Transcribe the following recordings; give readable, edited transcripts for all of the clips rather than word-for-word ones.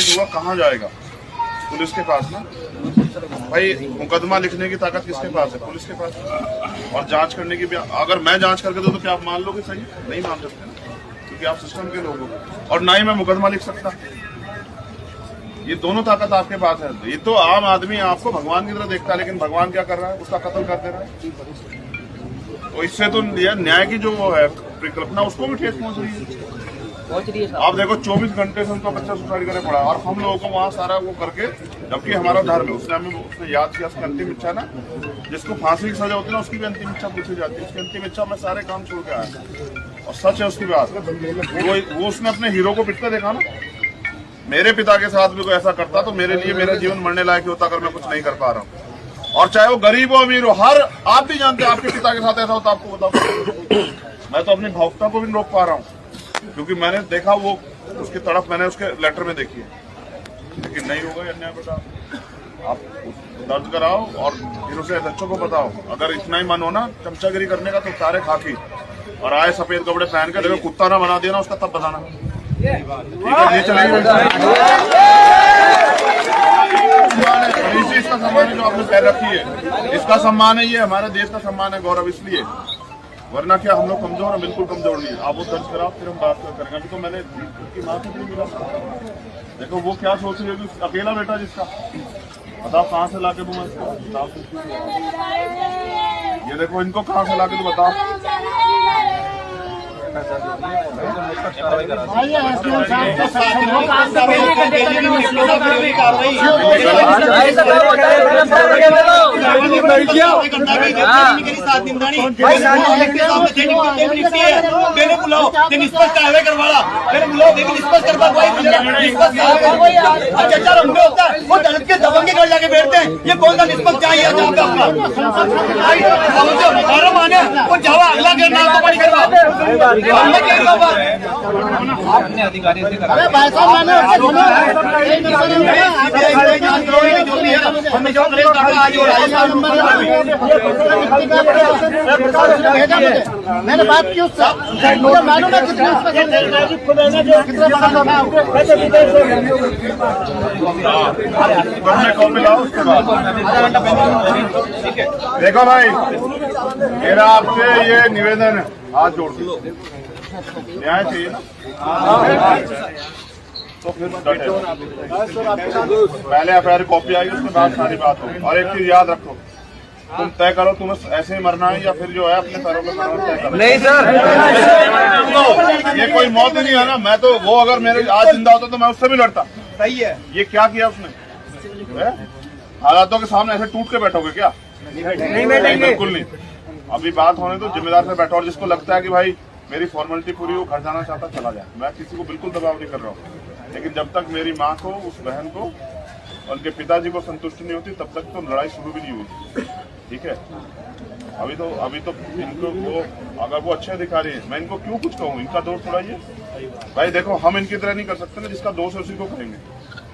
मरीज हुआ कहाँ जाएगा? पुलिस के पास ना भाई। मुकदमा लिखने की ताकत किसके पास है? पुलिस के पास। और जांच करने की भी, अगर मैं जांच करके दूं तो क्या आप मान लोगे? सही नहीं मान सकते ना, क्योंकि आप सिस्टम के लोग हो। और ना ही मैं मुकदमा लिख सकता। ये दोनों ताकत आपके पास है। ये तो आम आदमी आपको भगवान की तरह देखता है, लेकिन भगवान क्या कर रहा है? उसका कत्ल कर दे रहा है। तो इससे तो न्याय की जो वो है परिकल्पना, उसको भी ठेस पहुंच रही है। आप देखो 24 घंटे से उनका बच्चा सुसाइड करने पड़ा, और हम लोगों को वहाँ सारा वो करके, जबकि हमारा धर्म है। उसने हमें उसने याद किया, उसकी अंतिम इच्छा ना, जिसको फांसी की सजा होती है ना, उसकी भी अंतिम इच्छा पूछी जाती है। उसकी अंतिम इच्छा में सारे काम छोड़ के आया, और सच है उसकी बात। वो उसने अपने हीरो को पिटते देखा ना। मेरे पिता के साथ भी कोई ऐसा करता तो मेरे लिए मेरा जीवन मरने लायक होता, अगर मैं कुछ नहीं कर पा रहा हूँ। और चाहे वो गरीब हो अमीर हो, हर आप भी जानते हैं आपके पिता के साथ ऐसा होता, आपको बताओ। मैं तो अपनी भावुकता को भी नहीं रोक पा रहा हूँ, क्योंकि मैंने देखा वो उसकी तड़प मैंने उसके लेटर में देखी है। लेकिन नहीं होगा ये अन्याय बेटा। आप दर्ज कराओ और फिर उसे बच्चों को बताओ। अगर इतना ही मन हो ना चमचागिरी करने का, तो तारे खाकी और आए सफेद कपड़े पहन के, देखो कुत्ता ना बना दिया ना उसका, तब बताना। ठीक है, ये चलेगा। इसका सम्मान है जो आपने पैर रखी है, इसका सम्मान है, ये हमारे देश का सम्मान है, गौरव इसलिए। वरना क्या हम लोग कमजोर हैं? बिल्कुल कमजोर नहीं है। आप वो दर्ज कराओ, फिर हम बात करेंगे। अभी तो मैंने उनकी माँ से भी मिला, देखो वो क्या सोच रही है। अकेला बेटा जिसका, बताओ कहाँ से लाके दूं मैं इसको? ये देखो इनको कहाँ से लाके दूं बताओ? दबंगे घर जाके बैठते हैं, ये कौन सा निष्पक्ष चाहिए आपका? वो जावा अगला के नाम तो बड़ी करवा आपने अधिकारी से करा। भाई साहब मैंने मैंने बात की उससे, मुझे मालूम है देखो भाई, मेरा आपसे ये निवेदन है, हाथ जोड़ दो, न्याय चाहिए ना। तो फिर पहले एफआईआर कॉपी आएगी, उसके बाद सारी बात होगी। और एक चीज याद रखो, तुम तय करो तुम्हें ऐसे ही मरना है या फिर जो है अपने पैरों पे मरना तय करो। नहीं सर, ये कोई मौत ही नहीं है ना। मैं तो वो अगर मेरे आज जिंदा होता तो मैं उससे भी लड़ता। सही है। ये क्या किया उसने? हालातों के सामने ऐसे टूट के बैठोगे क्या? नहीं बैठेंगे, बिल्कुल नहीं। अभी बात होने तो जिम्मेदार से बैठो। और जिसको लगता है कि भाई मेरी फॉर्मेलिटी पूरी हो, घर जाना चाहता चला जाए। मैं किसी को बिल्कुल दबाव नहीं कर रहा हूँ, लेकिन जब तक मेरी माँ को, उस बहन को, उनके पिताजी को संतुष्टि नहीं होती, तब तक तो लड़ाई शुरू भी नहीं हुई। ठीक है, अभी तो इनको वो, अगर वो अच्छे अधिकारी हैं, मैं इनको क्यों कुछ कहूँ? इनका दोष थोड़ा ये भाई। देखो हम इनकी तरह नहीं कर सकते ना, जिसका दोष है उसी को करेंगे।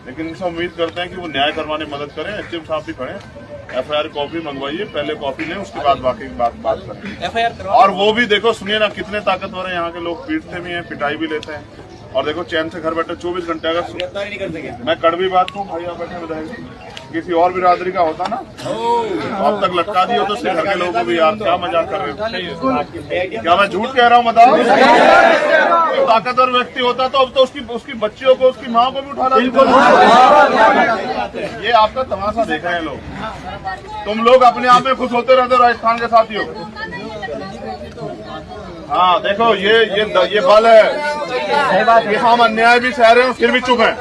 लेकिन इनसे उम्मीद करते हैं कि वो न्याय करवाने में मदद करें। एसडीएम साहब भी खड़े, एफआईआर कॉपी मंगवाइए, पहले कॉपी लें, उसके बाद बाकी बात करें। एफआईआर और वो भी देखो, सुनिए ना, कितने ताकतवर है यहाँ के लोग। पीटते भी हैं, पिटाई भी लेते हैं, और देखो चैन से घर बैठे 24 घंटे। अगर मैं कड़वी बात कहूँ, भाई आप बैठे विधायक किसी और बिरादरी का होता ना, अब तक लटका दिया तो उसके घर के लोगों को भी। यार क्या मजाक कर रहे हो? क्या मैं झूठ कह रहा हूँ? बताओ। कोई ताकतवर व्यक्ति होता तो अब तो उसकी बच्चियों को, उसकी माँ को भी उठा लाते। ये आपका तमाशा देख रहे हैं लोग। तुम लोग अपने आप में खुश होते रहते हो राजस्थान के साथियों। हाँ देखो, ये बल है। हम अन्याय भी सह रहे हैं, फिर भी चुप है।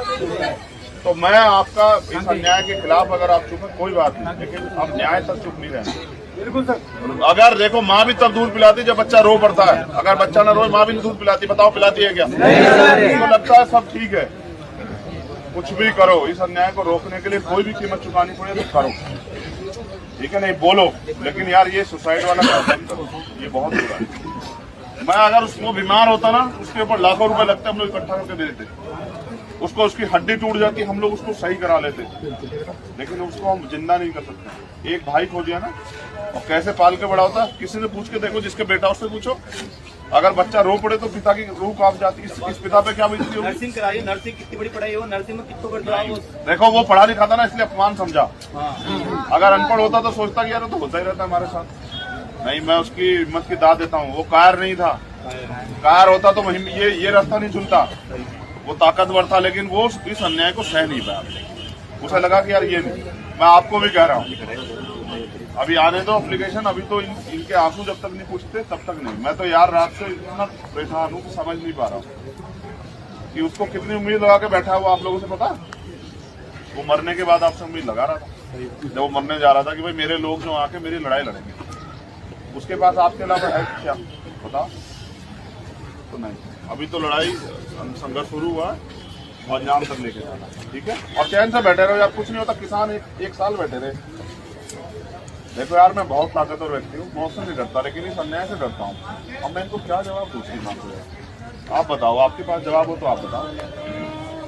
तो मैं आपका इस अन्याय के खिलाफ, अगर आप चुप हैं कोई बात नहीं, लेकिन अब न्याय तक चुप नहीं रहना। बिल्कुल सर। अगर देखो, माँ भी तब दूध पिलाती जब बच्चा रो पड़ता है। अगर बच्चा ना रोए, माँ भी नहीं दूध पिलाती। बताओ पिलाती है क्या? तो लगता है सब ठीक है। कुछ भी करो, इस अन्याय को रोकने के लिए कोई भी कीमत चुकानी पड़े तो करो। ठीक है, नहीं बोलो, लेकिन यार ये सुसाइड वाला काम मत करो, ये बहुत बुरा है। मैं अगर उसको बीमार होता ना, उसके ऊपर लाखों रुपए लगते, हम लोग इकट्ठा करके दे देते। उसको उसकी हड्डी टूट जाती, हम लोग उसको सही करा लेते, लेकिन उसको हम जिंदा नहीं कर सकते। एक भाई खो दिया ना, और कैसे पाल के बड़ा होता है, किसी से पूछ के देखो, जिसके बेटा उससे पूछो, अगर बच्चा रो पड़े तो पिता की रूह कांप जाती। इस पिता पे क्या बीतती होगी? नर्सिंग कराइए, नर्सिंग कितनी बड़ी पढ़ाई हो, नर्सिंग में कितना करते हो? देखो वो पढ़ा लिखा था ना, इसलिए अपमान समझा। अगर अनपढ़ होता तो सोचता कि यार तो होता ही रहता हमारे साथ। नहीं, मैं उसकी हिम्मत की दाद देता हूँ। वो कायर नहीं था, कायर होता तो ये रास्ता नहीं चुनता। वो ताकतवर था, लेकिन वो इस अन्याय को सह नहीं पाया। उसे लगा कि यार ये नहीं। मैं आपको भी कह रहा हूँ, अभी आने दो एप्लीकेशन, अभी तो इनके आंसू जब तक नहीं पूछते तब तक नहीं। मैं तो यार रात से इतना परेशान हूँ कि समझ नहीं पा रहा हूँ कि उसको कितनी उम्मीद लगा के बैठा हुआ। आप लोगों से पता, वो मरने के बाद आपसे उम्मीद लगा रहा था, जब वो मरने जा रहा था कि भाई मेरे लोग जो आके मेरी लड़ाई लड़ेंगे, उसके पास आपके अलावा है क्या बताओ? तो नहीं, अभी तो लड़ाई संघर्ष शुरू हुआ और अंजाम तक लेके जाना, ठीक है। और चैन से बैठे रहो यार, कुछ नहीं होता। किसान एक साल बैठे रहे। देखो यार, मैं बहुत ताकतवर व्यक्ति हूँ, मौत से नहीं डरता, लेकिन इस अन्याय से डरता हूँ। अब मैं इनको क्या जवाब दूँ? आप बताओ, आपके पास जवाब हो तो आप बताओ।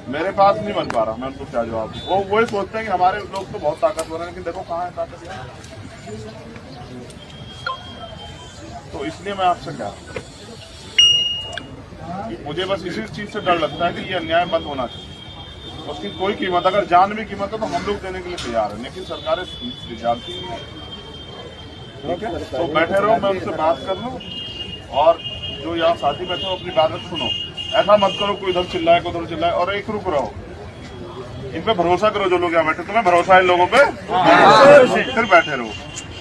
मेरे पास नहीं बन पा रहा, मैं उनको क्या जवाब दूँ? वो वही सोचते हैं कि हमारे लोग तो बहुत ताकतवर हैं, लेकिन देखो कहाँ है ताकत यार। तो इसलिए मैं आपसे क्या, मुझे बस इसी चीज से डर लगता है कि ये अन्याय बंद होना चाहिए। उसकी कोई कीमत, अगर जान भी कीमत है तो हम लोग देने के लिए तैयार हैं, लेकिन सरकारें जानती नहीं है। ठीक है, तो बैठे रहो, मैं उनसे बात कर लूँ, और जो यहाँ साथी बैठे हो अपनी बात सुनो। ऐसा मत करो कोई इधर चिल्लाए कोई उधर चिल्लाए, और एक रुक रहो। इन पे भरोसा करो, जो लोग यहाँ बैठे, तुम्हें भरोसा है इन लोगों पे, फिर बैठे रहो,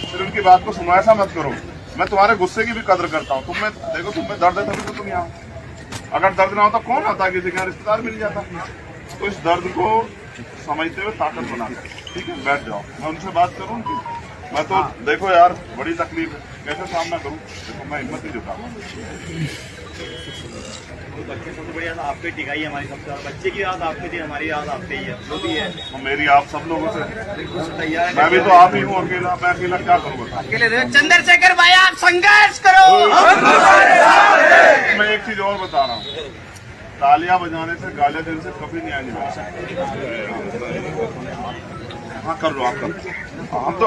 फिर उनकी बात को सुनो। ऐसा मत करो। मैं तुम्हारे गुस्से की भी कदर करता हूँ। तुम्हें देखो, तुम्हें दर्द है तभी तो तुम यहाँ। अगर दर्द ना होता कौन आता, किसी का रिश्तेदार मिल जाता। तो इस दर्द को समझते हुए ताकत बनाते, ठीक है। बैठ जाओ, मैं उनसे बात करूँ उनकी। मैं तो देखो यार, बड़ी तकलीफ है, कैसे सामना करूँ? देखो मैं हिम्मत नहीं जुटा। बच्चे सबसे बड़ी याद आपकी टिकाई है हमारी, सबसे ज्यादा बच्चे की याद आपकी थी, हमारी याद आपकी ही है, जो भी है। तो मेरी आप सब लोगों से तैयार। मैं भी तो आप ही हूँ अकेला, मैं अकेला क्या करूँगा? अकेले चंद्रशेखर भाई, आप संघर्ष करो। मैं एक चीज और बता रहा हूँ, तालियां बजाने से, गालियां देने से कभी नहीं आने वाला। हाँ कर लो, आप कर लो। हम तो